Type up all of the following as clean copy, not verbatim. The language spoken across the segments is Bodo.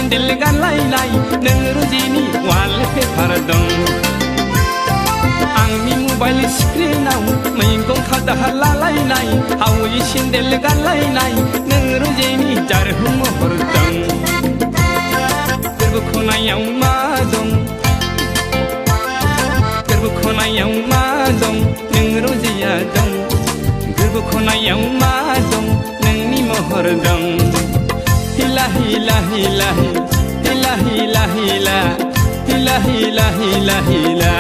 सेन्देल गानलायनाय नों रुजिनि वालपेपार दं आंनि मबाइल स्क्रिनाव मैगं खादा लालायनाय हावै सेन्देल गानलायनाय नों रुजिनि जारहु महर दं गोरबो खनायाव मा दं गोरबो खनायाव मा दं नों रुजिया दं गोरबो खनायाव मा दं नोंनि महर दं हिला हिला हिला हिला हिला हिला हिला हिला हिला हिला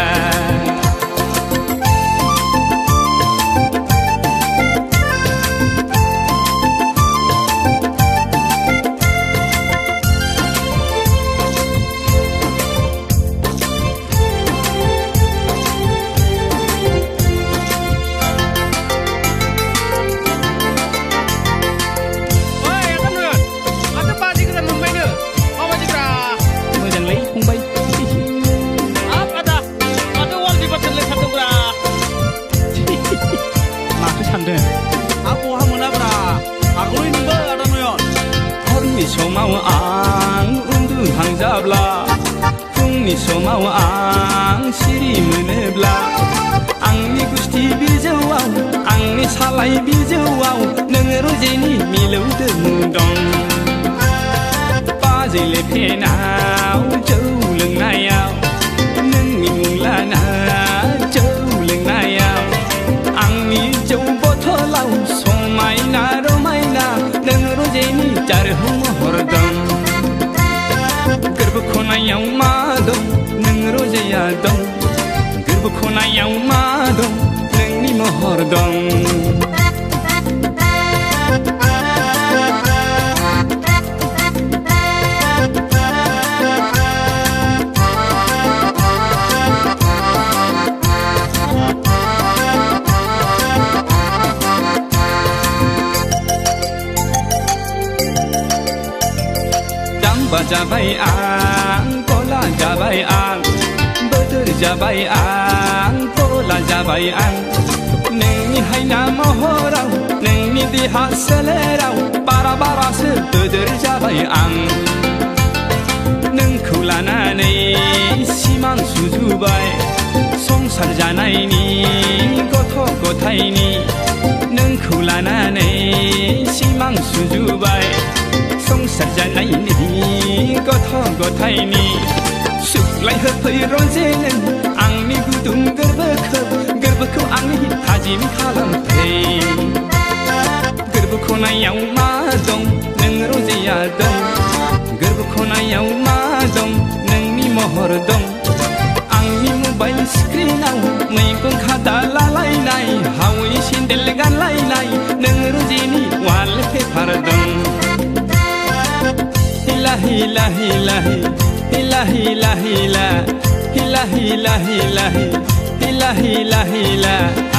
समाव आं उन्दुहांजाब्ला फुंनि समाव आं सिरि मोनोब्ला आंनि गुस्थि बिजौआव आंनि सालाय बिजौआव नों रुजिनि मिलौदो दं बाजैले फेनाव जौ लोंनायाव नोंनि मुं लाना जौ लोंनायाव आंनि जौ बथलाव समायना रमायना नों रुजिनि जारहु महर दं गोरबो खनायाव मा दं नों रुजिया दं गोरबो खनायाव मा दं नोंनि महर दं जाम्बा जाबाय आं गला जाबाय आं बोदोर जाबाय आं गला जाबाय आं नोंनि हायना महराव नोंनि देहा सोलेराव बारा बारासो बोदोर जाबाय आं नोंखौ लानानै सिमां सुजुबाय संसार जानायनि गथ' गथायनि नोंखौ लानानै सिमां सुजुबाय संसार जानायनि गथ' गथायनि सुग्लाय होफै रंजे नों आंनि गुदुं गोरबोखौ आंनि थाजिम खालामफै गोरबो खनायाव मा दं नों रंजेया दं गोरबो खनायाव मा दं नोंनि महर दं आंनि मबाइल स्क्रिनाव मैगं खादा लालायनाय हावै सेन्देल गानलायनाय नों रुजिनि वालपेपार दं हिला हिला हिला हिला हिला हिला हिला हिला हिला हिला हिला हिला